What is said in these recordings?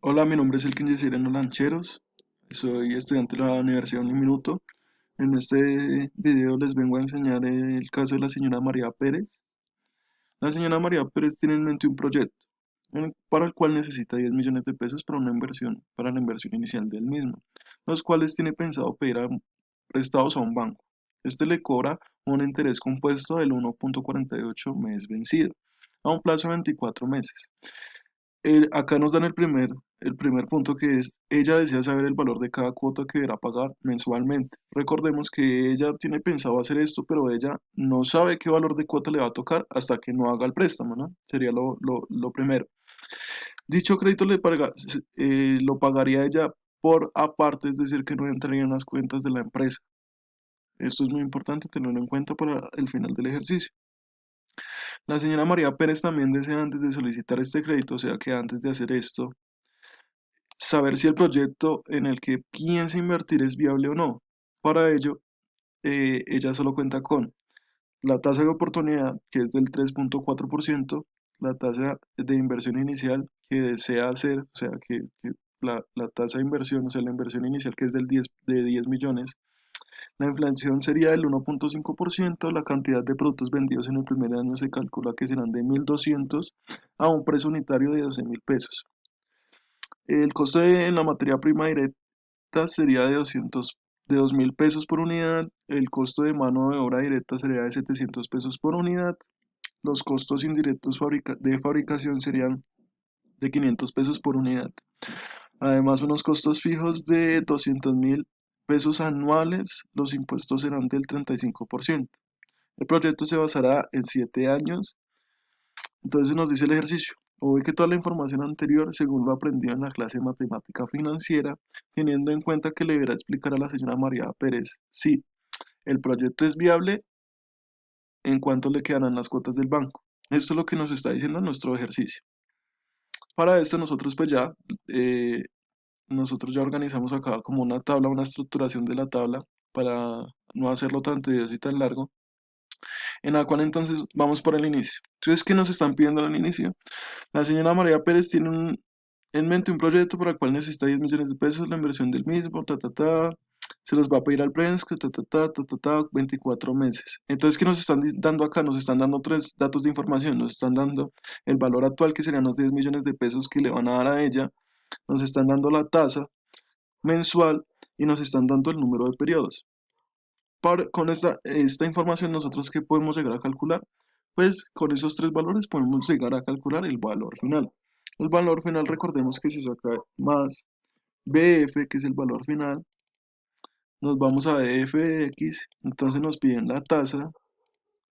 Hola, mi nombre es Elkin Yesireno Lancheros, soy estudiante de la Universidad Uniminuto. En este video les vengo a enseñar el caso de la señora María Pérez. La señora María Pérez tiene en mente un proyecto para el cual necesita 10 millones de pesos para una inversión, para la inversión inicial del mismo, los cuales tiene pensado pedir prestados a un banco. Este le cobra un interés compuesto del 1,48 mes vencido, a un plazo de 24 meses. Acá nos dan el primer punto, que es: ella desea saber el valor de cada cuota que deberá pagar mensualmente. Recordemos que ella tiene pensado hacer esto, pero ella no sabe qué valor de cuota le va a tocar hasta que no haga el préstamo, ¿no? Sería lo primero. Dicho crédito lo pagaría ella por aparte, es decir, que no entraría en las cuentas de la empresa. Esto es muy importante tenerlo en cuenta para el final del ejercicio. La señora María Pérez también desea, antes de solicitar este crédito, o sea que antes de hacer esto, saber si el proyecto en el que piensa invertir es viable o no. Para ello, ella solo cuenta con la tasa de oportunidad, que es del 3,4%, la tasa de inversión inicial que desea hacer, o sea, que la tasa de inversión, o sea, la inversión inicial, que es de 10 millones. La inflación sería del 1,5%, la cantidad de productos vendidos en el primer año se calcula que serán de 1.200 a un precio unitario de 12.000 pesos. El costo en la materia prima directa sería de 2.000 pesos por unidad. El costo de mano de obra directa sería de 700 pesos por unidad. Los costos indirectos de fabricación serían de 500 pesos por unidad. Además, unos costos fijos de 200.000 pesos anuales. Los impuestos serán del 35%. El proyecto se basará en 7 años. Entonces nos dice el ejercicio: ubique toda la información anterior según lo aprendido en la clase de matemática financiera, teniendo en cuenta que le deberá explicar a la señora María Pérez si el proyecto es viable, en cuánto le quedarán las cuotas del banco. Esto es lo que nos está diciendo nuestro ejercicio. Para esto eh, nosotros ya organizamos acá como una tabla, una estructuración de la tabla para no hacerlo tan tedioso y tan largo, en la cual entonces vamos por el inicio. Entonces, ¿qué nos están pidiendo al inicio? La señora María Pérez tiene en mente un proyecto para el cual necesita 10 millones de pesos, la inversión del mismo, se los va a pedir al Prensco, 24 meses. Entonces, ¿qué nos están dando acá? Nos están dando tres datos de información. Nos están dando el valor actual, que serían los 10 millones de pesos que le van a dar a ella. Nos están dando la tasa mensual y nos están dando el número de periodos. Con esta información, ¿nosotros qué podemos llegar a calcular? Pues con esos tres valores podemos llegar a calcular el valor final. El valor final, recordemos que se saca más BF, que es el valor final, nos vamos a BF de X, entonces nos piden la tasa,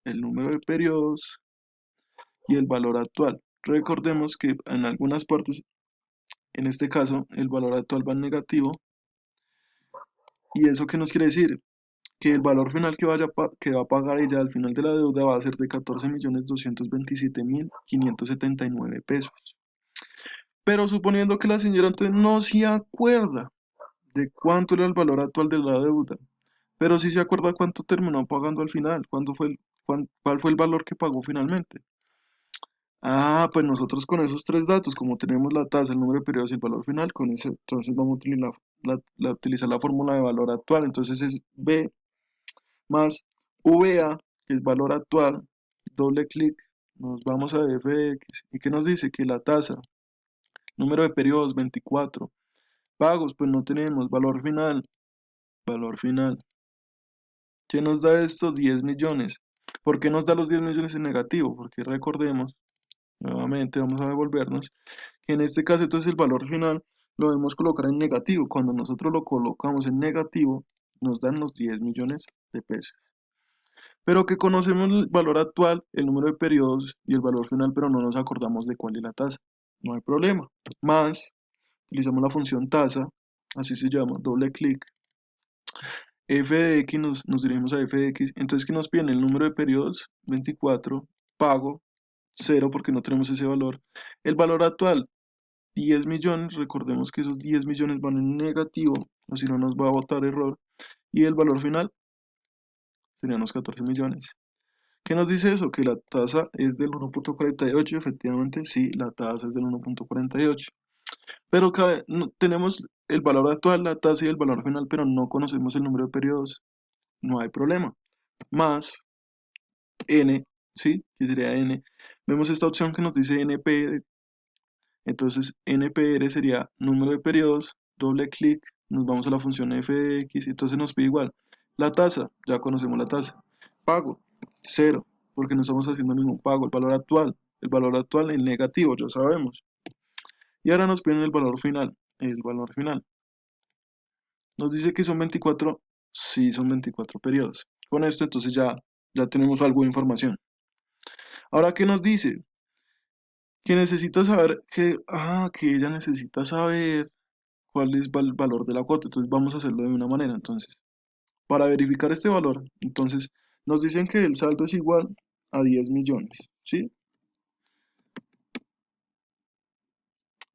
el número de periodos y el valor actual. Recordemos que en algunas partes, en este caso, el valor actual va en negativo. ¿Y eso qué nos quiere decir? Que el valor final que va a pagar ella al final de la deuda va a ser de 14.227.579 pesos. Pero suponiendo que la señora entonces no se acuerda de cuánto era el valor actual de la deuda, pero sí se acuerda cuánto terminó pagando al final, cuál fue el valor que pagó finalmente. Ah, pues nosotros con esos tres datos, como tenemos la tasa, el número de periodos y el valor final, con ese entonces vamos a utilizar la fórmula de valor actual. Entonces es B más VA, que es valor actual, doble clic, nos vamos a FX. ¿Y qué nos dice? Que la tasa, número de periodos 24, pagos, pues no tenemos, valor final. ¿Qué nos da esto? 10 millones. ¿Por qué nos da los 10 millones en negativo? Porque recordemos, nuevamente vamos a devolvernos, que en este caso entonces el valor final lo debemos colocar en negativo. Cuando nosotros lo colocamos en negativo, nos dan los 10 millones de pesos. Pero que conocemos el valor actual, el número de periodos y el valor final, pero no nos acordamos de cuál es la tasa. No hay problema. Más, utilizamos la función tasa, así se llama, doble clic. F de X, nos dirigimos a F de X. Entonces, ¿qué nos piden? El número de periodos, 24, pago, 0 porque no tenemos ese valor. El valor actual, 10 millones, recordemos que esos 10 millones van en negativo, o si no nos va a botar error. Y el valor final serían los 14 millones. ¿Qué nos dice eso? Que la tasa es del 1,48. Efectivamente, sí, la tasa es del 1,48. Pero tenemos el valor actual, la tasa y el valor final, pero no conocemos el número de periodos, no hay problema. Más n, ¿sí? Que sería n. Vemos esta opción que nos dice npr, entonces npr sería número de periodos, doble clic, nos vamos a la función f de x, entonces nos pide igual. La tasa, ya conocemos la tasa. Pago, cero, porque no estamos haciendo ningún pago. El valor actual en negativo, ya sabemos. Y ahora nos piden el valor final. El valor final. Nos dice que son 24, sí, son 24 periodos. Con esto entonces ya tenemos algo de información. Ahora, ¿qué nos dice? Que necesita saber que ella necesita saber cuál es el valor de la cuota. Entonces vamos a hacerlo de una manera. Entonces, para verificar este valor, entonces nos dicen que el saldo es igual a 10 millones, ¿sí?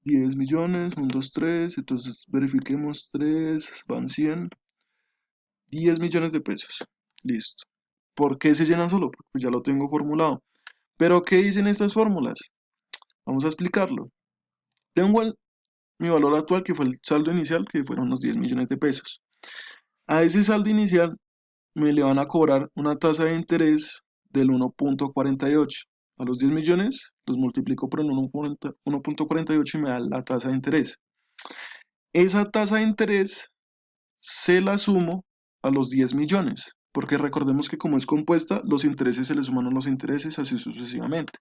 10 millones, 1, 2, 3, entonces verifiquemos 3, van 100, 10 millones de pesos. Listo. ¿Por qué se llenan solo? Porque ya lo tengo formulado. Pero ¿qué dicen estas fórmulas? Vamos a explicarlo. Tengo mi valor actual, que fue el saldo inicial, que fueron los 10 millones de pesos. A ese saldo inicial me le van a cobrar una tasa de interés del 1.48. A los 10 millones los multiplico por el 1.48 y me da la tasa de interés. Esa tasa de interés se la sumo a los 10 millones, porque recordemos que como es compuesta, los intereses se le suman a los intereses, así sucesivamente.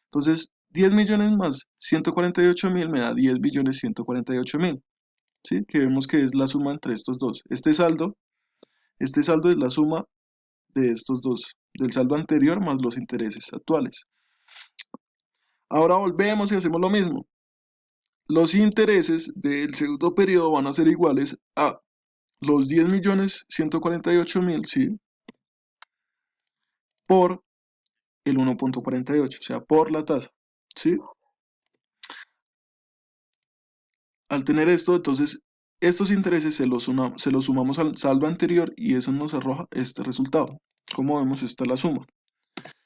Entonces, 10 millones más 148.000 me da 10 billones 148.000, ¿sí? Que vemos que es la suma entre estos dos. Este saldo es la suma de estos dos, del saldo anterior más los intereses actuales. Ahora volvemos y hacemos lo mismo. Los intereses del segundo periodo van a ser iguales a los 10 millones 148.000, ¿sí? Por el 1.48, o sea, por la tasa, ¿sí? Al tener esto, entonces, estos intereses se los sumamos al saldo anterior y eso nos arroja este resultado. Como vemos, esta es la suma.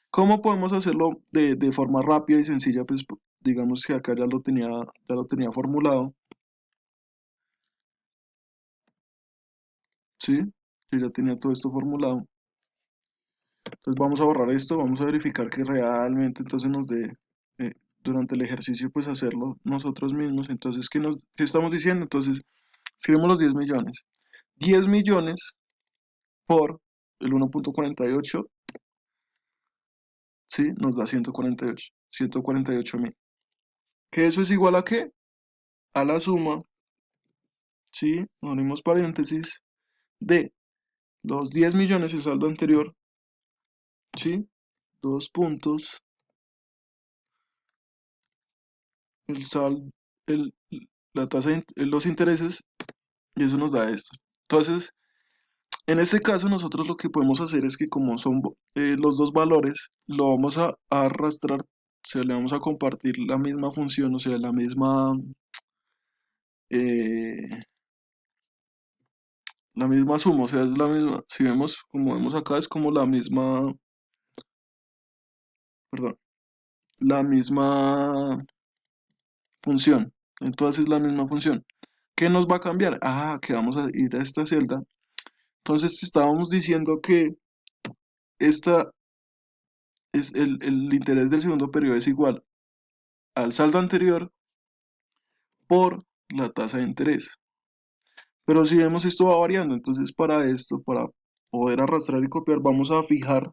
¿Cómo podemos hacerlo de forma rápida y sencilla? Pues digamos que acá ya lo tenía formulado, ¿sí? Que ya tenía todo esto formulado. Entonces vamos a borrar esto, vamos a verificar que realmente entonces nos dé, durante el ejercicio, pues hacerlo nosotros mismos. Entonces, ¿qué estamos diciendo? Entonces, escribimos los 10 millones. 10 millones por el 1.48, ¿sí? Nos da 148.000. ¿Que eso es igual a qué? A la suma, ¿sí? Abrimos paréntesis, de los 10 millones, el saldo anterior, ¿sí? Dos puntos, el saldo, el, la tasa de los intereses, y eso nos da esto. Entonces, en este caso nosotros lo que podemos hacer es que como son los dos valores, lo vamos a arrastrar, o sea, le vamos a compartir la misma función, o sea, eh, la misma suma, o sea, es la misma, si vemos, como vemos acá, es como la misma, perdón, la misma función, entonces es la misma función. ¿Qué nos va a cambiar? Que vamos a ir a esta celda. Entonces estábamos diciendo que esta el interés del segundo periodo es igual al saldo anterior por la tasa de interés. Pero si vemos esto va variando, entonces para esto, para poder arrastrar y copiar, vamos a fijar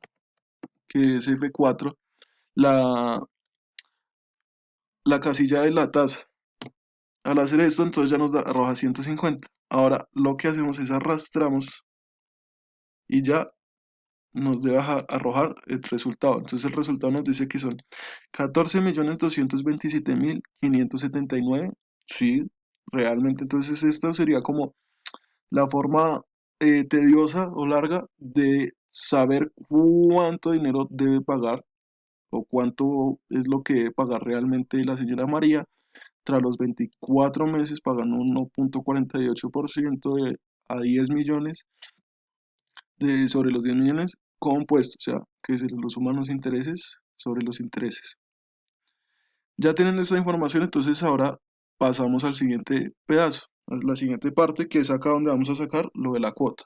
que es F4 la, la casilla de la tasa. Al hacer esto, entonces ya nos arroja 150. Ahora lo que hacemos es arrastramos y ya nos debe arrojar el resultado. Entonces el resultado nos dice que son 14.227.579. Sí, realmente. Entonces esta sería como la forma tediosa o larga de saber cuánto dinero debe pagar o cuánto es lo que debe pagar realmente la señora María tras los 24 meses pagando 1.48% a 10 millones sobre los 10 millones compuestos, o sea, que se los suman los intereses sobre los intereses. Ya teniendo esta información, entonces ahora pasamos al siguiente pedazo, a la siguiente parte, que es acá donde vamos a sacar lo de la cuota.